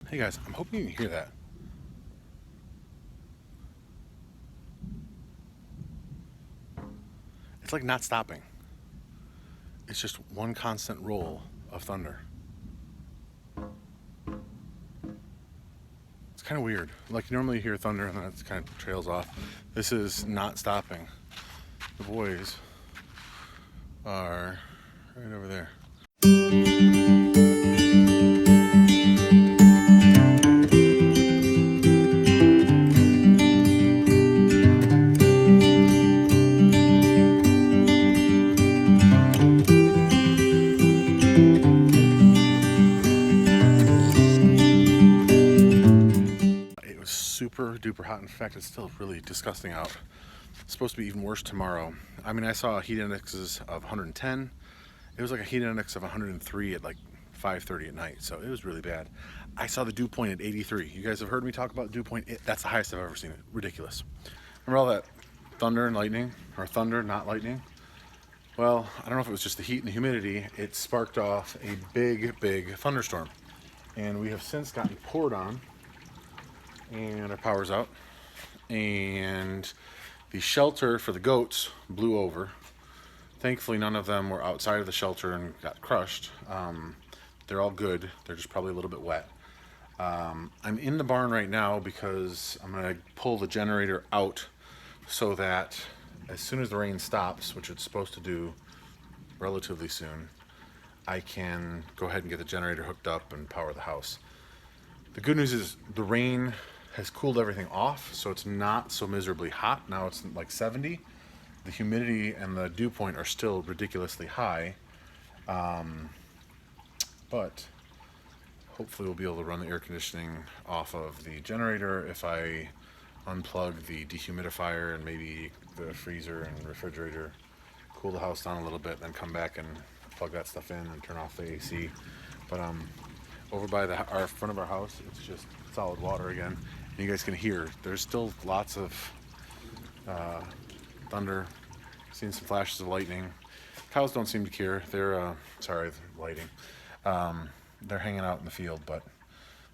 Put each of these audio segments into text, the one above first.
Hey guys, I'm hoping you can hear that. It's like not stopping. It's just one constant roll of thunder. It's kind of weird. Like normally you hear thunder and then it kind of trails off. This is not stopping. The boys are right over there. It was super duper hot. In fact, it's still really disgusting out. It's supposed to be even worse tomorrow. I mean, I saw heat indexes of 110. It was like a heat index of 103 at like 5:30 at night, so it was really bad. I saw the dew point at 83. You guys have heard me talk about dew point. That's the highest I've ever seen it. Ridiculous. Remember all that thunder and lightning, or thunder, not lightning? Well, I don't know if it was just the heat and the humidity. It sparked off a big thunderstorm, and we have since gotten poured on, and our power's out, and the shelter for the goats blew over. Thankfully, none of them were outside of the shelter and got crushed. They're all good. They're just probably a little bit wet. I'm in the barn right now because I'm going to pull the generator out so that as soon as the rain stops, which it's supposed to do relatively soon, I can go ahead and get the generator hooked up and power the house. The good news is the rain has cooled everything off, so it's not so miserably hot. Now it's like 70. The humidity and the dew point are still ridiculously high, but hopefully we'll be able to run the air conditioning off of the generator if I unplug the dehumidifier and maybe the freezer and refrigerator, cool the house down a little bit, then come back and plug that stuff in and turn off the AC. But over by our front of our house, it's just solid water again. And you guys can hear there's still lots of thunder, seen some flashes of lightning. Cows don't seem to care. They're sorry, lighting. They're hanging out in the field, but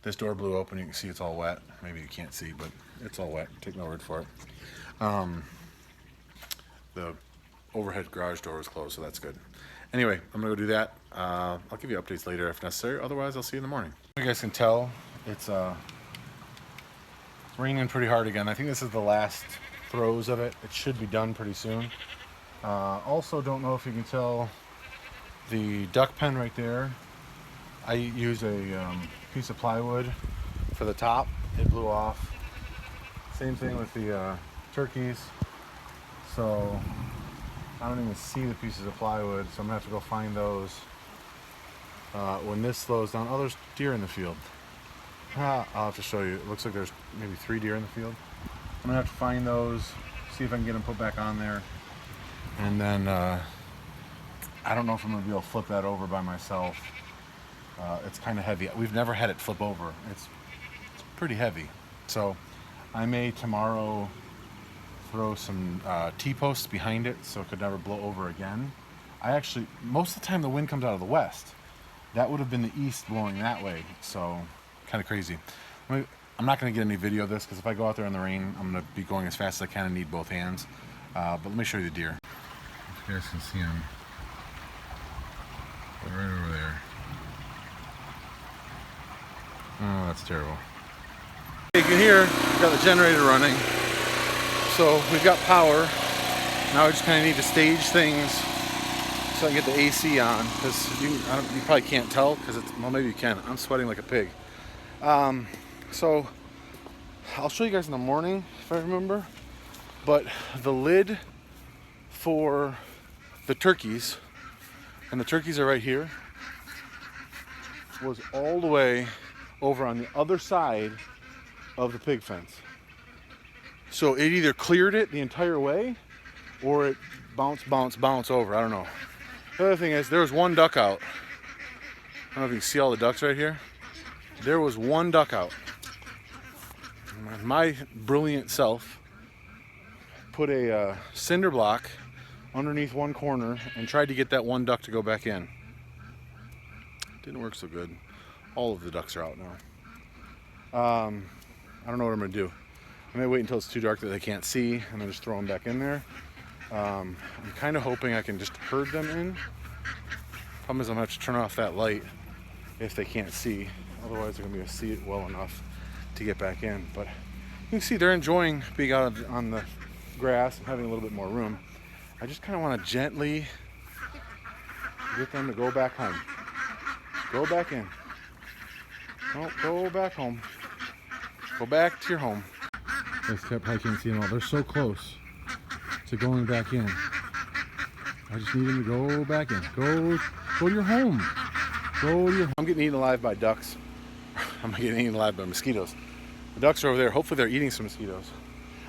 this door blew open. You can see it's all wet. Maybe you can't see, but it's all wet. Take my word for it. The overhead garage door is closed, so that's good. Anyway, I'm gonna go do that. I'll give you updates later if necessary. Otherwise, I'll see you in the morning. You guys can tell it's raining pretty hard again. I think this is the last throes of it. It should be done pretty soon. Also, don't know if you can tell the duck pen right there. I use a piece of plywood for the top. It blew off. Same thing with the turkeys. So I don't even see the pieces of plywood, so I'm gonna have to go find those when this slows down. Oh, there's deer in the field. I'll have to show you. It looks like there's maybe 3 deer in the field. I'm gonna have to find those, see if I can get them put back on there, and then I don't know if I'm gonna be able to flip that over by myself. It's kind of heavy. We've never had it flip over. It's pretty heavy. So I may tomorrow throw some T-posts behind it so it could never blow over again. I actually, most of the time the wind comes out of the west. That would have been the east blowing that way, so kind of crazy. I'm not going to get any video of this because if I go out there in the rain, I'm going to be going as fast as I can and need both hands. But let me show you the deer. If you guys can see them, they're right over there. Oh, that's terrible. You can hear, we've got the generator running. So we've got power. Now we just kind of need to stage things so I can get the AC on. Because you probably can't tell because it's, well, maybe you can. I'm sweating like a pig. So I'll show you guys in the morning if I remember. But the lid for the turkeys, and the turkeys are right here, was all the way over on the other side of the pig fence. So it either cleared it the entire way or it bounce over. I don't know. The other thing is there was one duck out. I don't know if you can see all the ducks right here. There was one duck out. My brilliant self put a cinder block underneath one corner and tried to get that one duck to go back in. Didn't work so good. All of the ducks are out now. I don't know what I'm gonna do. I may wait until it's too dark that they can't see and then just throw them back in there. I'm kind of hoping I can just herd them in. Problem is I'm gonna have to turn off that light if they can't see. Otherwise they're gonna be able to see it well enough to get back in. But you can see they're enjoying being out on the grass and having a little bit more room. I just kind of want to gently get them to go back home. Go back in. Don't go back home. Go back to your home. Guys probably can't see them all. They're so close to going back in. I just need them to go back in. Go to your home. Go to your home. I'm getting eaten alive by ducks. I'm getting eaten alive by mosquitoes. The ducks are over there. Hopefully they're eating some mosquitoes.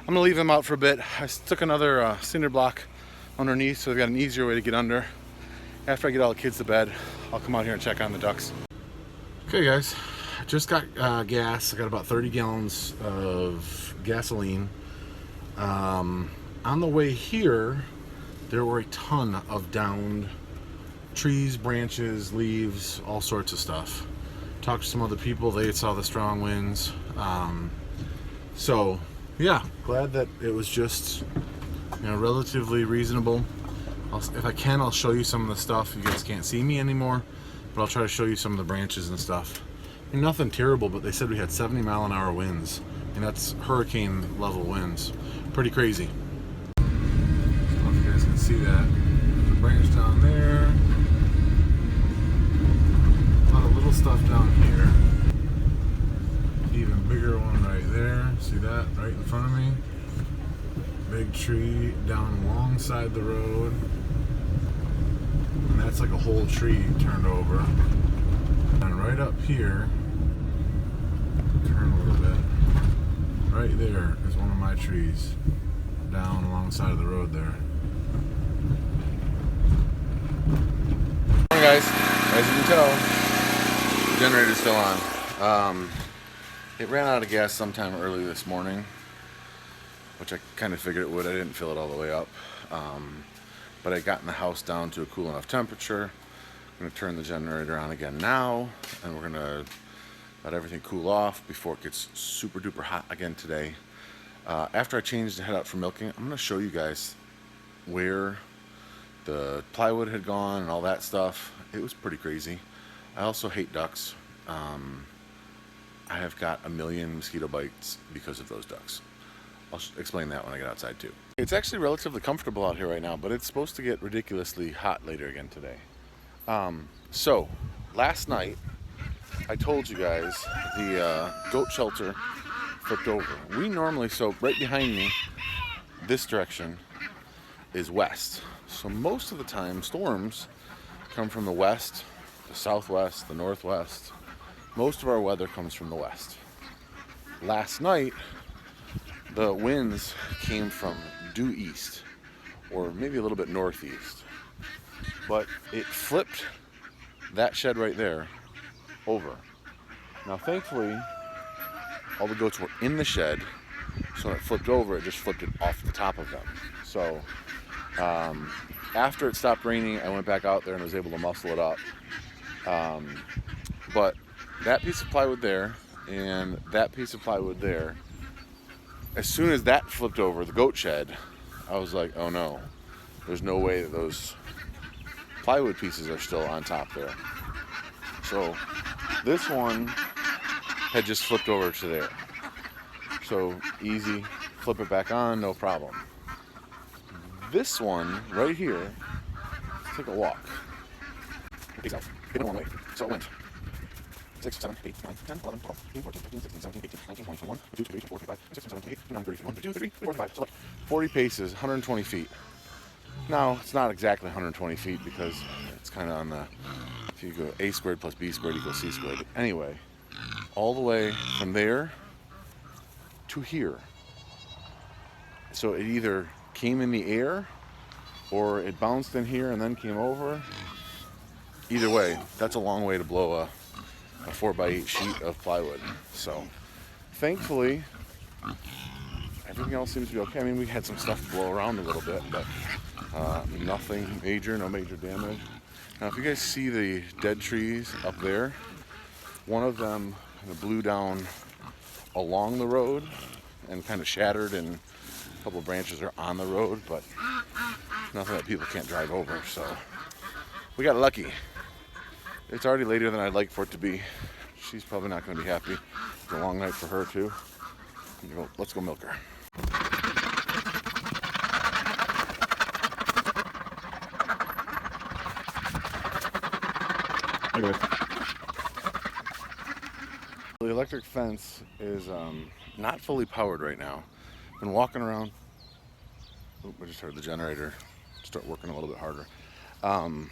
I'm gonna leave them out for a bit. I took another cinder block underneath, so they've got an easier way to get under. After I get all the kids to bed, I'll come out here and check on the ducks. Okay guys, I just got gas. I got about 30 gallons of gasoline. On the way here, there were a ton of downed trees, branches, leaves, all sorts of stuff. Talked to some other people, they saw the strong winds. So yeah, glad that it was just, you know, relatively reasonable. If I can, I'll show you some of the stuff. You guys can't see me anymore, but I'll try to show you some of the branches and stuff. I mean, nothing terrible, but they said we had 70-mile-an-hour winds, and that's hurricane level winds. Pretty crazy. I don't know if you guys can see that. There's a branch down there. A lot of little stuff down here. Even bigger one right there. See that right in front of me? Big tree down alongside the road. And that's like a whole tree turned over. And right up here, turn a little bit. Right there is one of my trees down alongside of the road there. Morning guys, as you can tell, the generator's still on. It ran out of gas sometime early this morning, which I kind of figured it would. I didn't fill it all the way up. But I got in the house down to a cool enough temperature. I'm going to turn the generator on again now, and we're going to let everything cool off before it gets super duper hot again today. After I change the head out for milking, I'm going to show you guys where the plywood had gone and all that stuff. It was pretty crazy. I also hate ducks. I have got a million mosquito bites because of those ducks. I'll explain that when I get outside too. It's actually relatively comfortable out here right now, but it's supposed to get ridiculously hot later again today. So last night I told you guys the goat shelter flipped over. We normally, so right behind me, this direction is west. So most of the time storms come from the west, the southwest, the northwest. Most of our weather comes from the west. Last night the winds came from due east, or maybe a little bit northeast, but it flipped that shed right there over. Now thankfully all the goats were in the shed, so when it flipped over, it just flipped it off the top of them. So after it stopped raining, I went back out there and was able to muscle it up. But that piece of plywood there and that piece of plywood there, as soon as that flipped over, the goat shed, I was like, oh no, there's no way that those plywood pieces are still on top there. So this one had just flipped over to there. So easy, flip it back on, no problem. This one right here, let's take a walk. It went one way, so it went 6, 7, 8, 9, 10, 11, 12, 13, 14, 15, 16, 17, 18, 19, 20, 21, 22, 23, 24, 25, 26, 27, 28, 29, 30, 31, 32, 33, 45. So like 40 paces, 120 feet. Now, it's not exactly 120 feet because it's kind of on the, if you go a squared plus b squared equals c squared. But anyway, all the way from there to here. So it either came in the air or it bounced in here and then came over. Either way, that's a long way to blow a 4x8 sheet of plywood. So thankfully everything else seems to be okay. I mean, we had some stuff blow around a little bit, but nothing major, no major damage. Now if you guys see the dead trees up there, one of them kind of blew down along the road and kind of shattered, and a couple of branches are on the road, but nothing that people can't drive over. So we got lucky. It's already later than I'd like for it to be. She's probably not going to be happy. It's a long night for her too. Let's go milk her. Anyway. The electric fence is not fully powered right now. Been walking around. Oop, I just heard the generator start working a little bit harder. Haven't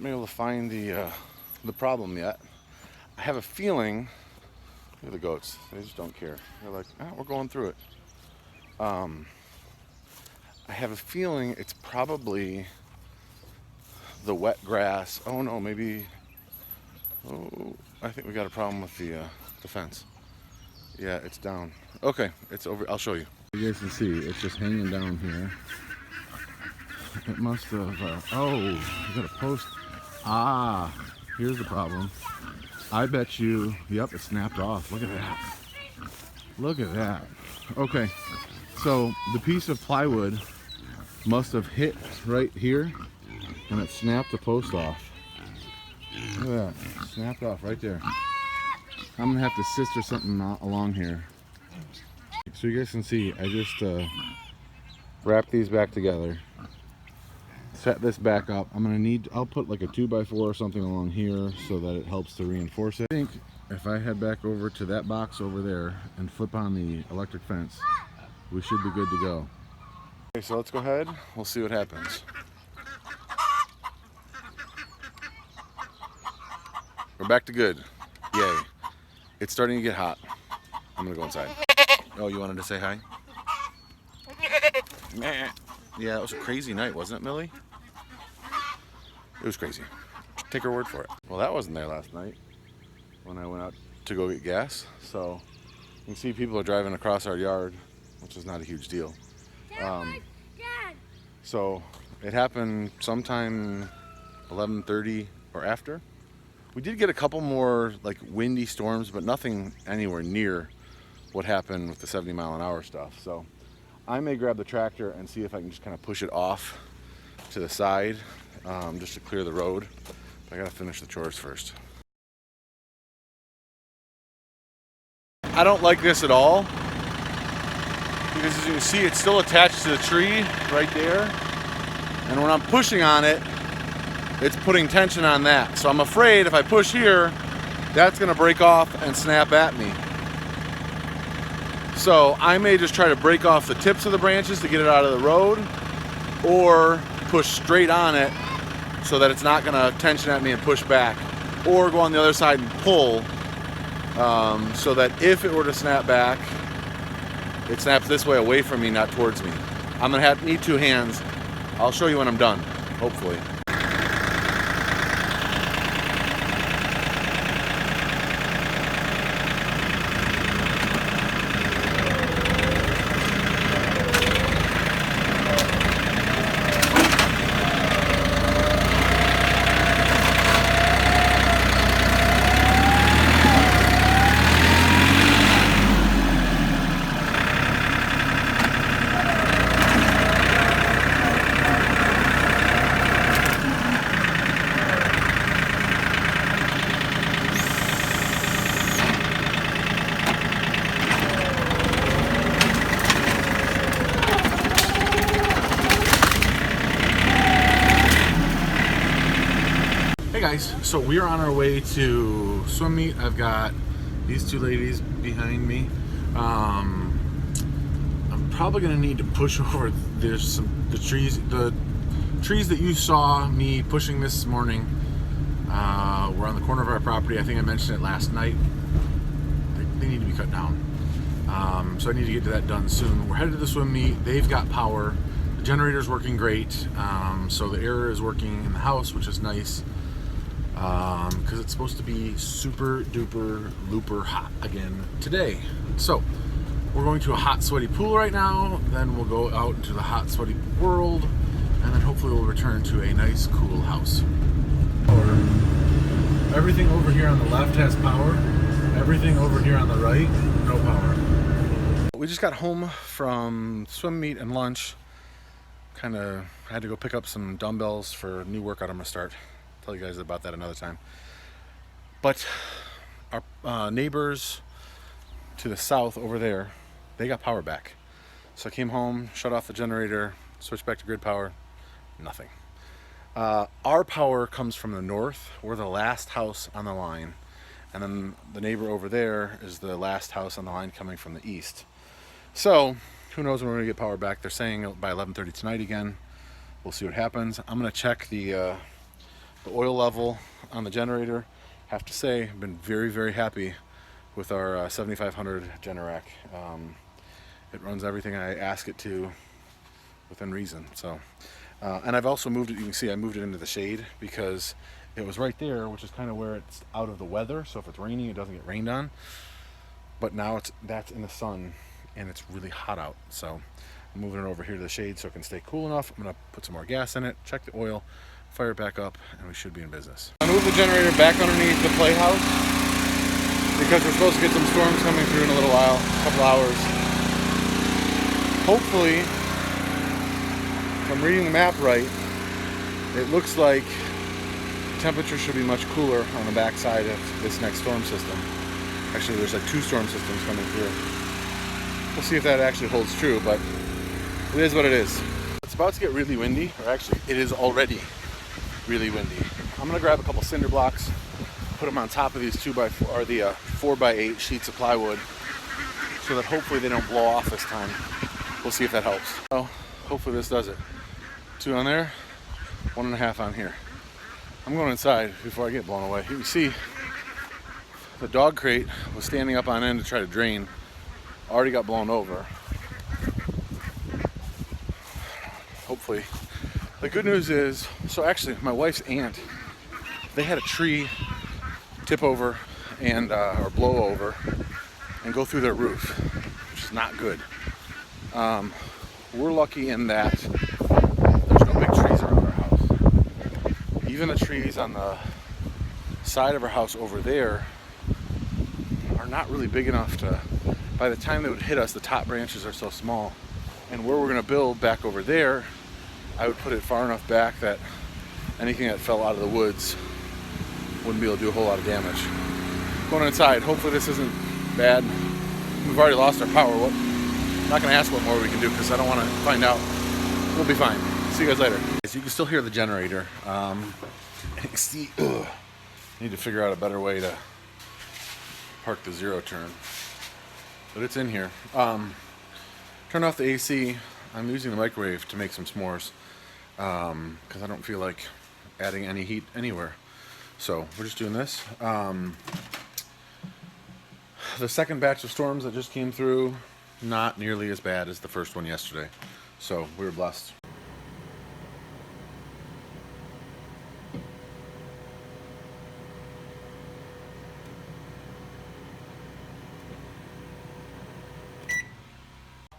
been able to find the problem yet. I have a feeling. Look at the goats. They just don't care. They're like, oh, we're going through it. I have a feeling it's probably the wet grass. Oh no, maybe. Oh, I think we got a problem with the fence. Yeah, it's down. Okay, it's over. I'll show you. You guys can see it's just hanging down here. It must have. Oh, you got a post. Ah, here's the problem. I bet you. Yep, it snapped off. Look at that. Look at that. Okay, so the piece of plywood must have hit right here, and it snapped the post off. Look at that. Snapped off right there. I'm gonna have to sister something along here. So you guys can see, I just wrapped these back together. Set this back up. I'll put like a 2x4 or something along here so that it helps to reinforce it. I think if I head back over to that box over there and flip on the electric fence, we should be good to go. Okay, so let's go ahead. We'll see what happens. We're back to good. Yay. It's starting to get hot. I'm gonna go inside. Oh, you wanted to say hi? Yeah, it was a crazy night, wasn't it, Millie? It was crazy. Take her word for it. Well, that wasn't there last night when I went out to go get gas. So you can see people are driving across our yard, which is not a huge deal. So it happened sometime 11:30 or after. We did get a couple more like windy storms, but nothing anywhere near what happened with the 70-mile-an-hour stuff. So I may grab the tractor and see if I can just kind of push it off to the side, just to clear the road. But I gotta finish the chores first. I don't like this at all, because as you can see, it's still attached to the tree right there. And when I'm pushing on it, it's putting tension on that. So I'm afraid if I push here, that's gonna break off and snap at me. So I may just try to break off the tips of the branches to get it out of the road, or push straight on it so that it's not gonna tension at me and push back, or go on the other side and pull, so that if it were to snap back, it snaps this way away from me, not towards me. I'm gonna need two hands. I'll show you when I'm done, hopefully. Guys, so we are on our way to swim meet. I've got these two ladies behind me. I'm probably gonna need to push over. There's the trees that you saw me pushing this morning. We're on the corner of our property. I think I mentioned it last night. They need to be cut down. So I need to get to that done soon. We're headed to the swim meet. They've got power. The generator's working great. So the air is working in the house, which is nice. Because it's supposed to be super duper looper hot again today. So we're going to a hot sweaty pool right now, then we'll go out into the hot sweaty world, and then hopefully we'll return to a nice cool house. Everything over here on the left has power. Everything over here on the right, no power. We just got home from swim meet and lunch. Kind of had to go pick up some dumbbells for a new workout I'm gonna start. I'll tell you guys about that another time. But our neighbors to the south over there, they got power back. So I came home, shut off the generator, switched back to grid power, nothing. Our power comes from the north. We're the last house on the line. And then the neighbor over there is the last house on the line coming from the east. So who knows when we're gonna get power back. They're saying by 11:30 tonight again. We'll see what happens. I'm gonna check the oil level on the generator. Have to say, I've been very, very happy with our 7500 Generac. It runs everything I ask it to within reason. So, and I've also moved it. You can see I moved it into the shade because it was right there, which is kind of where it's out of the weather. So if it's raining, it doesn't get rained on. But now that's in the sun, and it's really hot out. So I'm moving it over here to the shade so it can stay cool enough. I'm gonna put some more gas in it, check the oil, fire it back up, and we should be in business. I moved the generator back underneath the playhouse because we're supposed to get some storms coming through in a little while, a couple hours. Hopefully, if I'm reading the map right, it looks like the temperature should be much cooler on the backside of this next storm system. Actually, there's like 2 storm systems coming through. We'll see if that actually holds true, but it is what it is. It's about to get really windy, or actually, it is already really windy. I'm gonna grab a couple cinder blocks, put them on top of these 2x4 or the 4x8 sheets of plywood, so that hopefully they don't blow off this time. We'll see if that helps. So hopefully this does it. 2 on there, 1.5 on here. I'm going inside before I get blown away. You can see the dog crate was standing up on end to try to drain. Already got blown over. Hopefully. The good news is, so actually my wife's aunt, they had a tree tip over and or blow over and go through their roof, which is not good. We're lucky in that there's no big trees around our house. Even the trees on the side of our house over there are not really big enough to, by the time they would hit us, the top branches are so small. And where we're gonna build back over there, I would put it far enough back that anything that fell out of the woods wouldn't be able to do a whole lot of damage. Going inside, hopefully this isn't bad. We've already lost our power. I'm not gonna ask what more we can do because I don't wanna find out. We'll be fine. See you guys later. So you can still hear the generator. See, need to figure out a better way to park the zero turn. But it's in here. Turn off the AC. I'm using the microwave to make some s'mores because I don't feel like adding any heat anywhere. So we're just doing this. The second batch of storms that just came through, not nearly as bad as the first one yesterday. So we were blessed.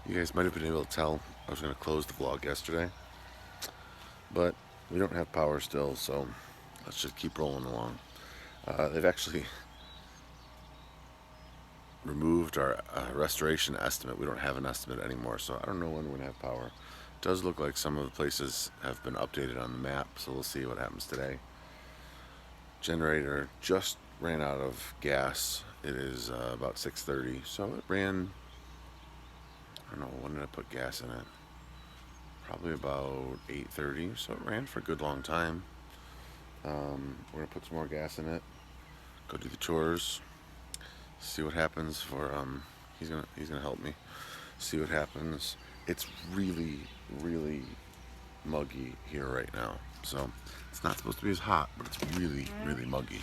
You guys might have been able to tell I was going to close the vlog yesterday, but we don't have power still, so let's just keep rolling along. They've actually removed our restoration estimate. We don't have an estimate anymore, so I don't know when we're going to have power. It does look like some of the places have been updated on the map, so we'll see what happens today. Generator just ran out of gas. It is about 6:30, so it ran, I don't know, when did I put gas in it? Probably about 8:30, so it ran for a good long time. We're gonna put some more gas in it, go do the chores, see what happens. For he's gonna help me see what happens. It's really, really muggy here right now, so it's not supposed to be as hot, but it's really, really muggy.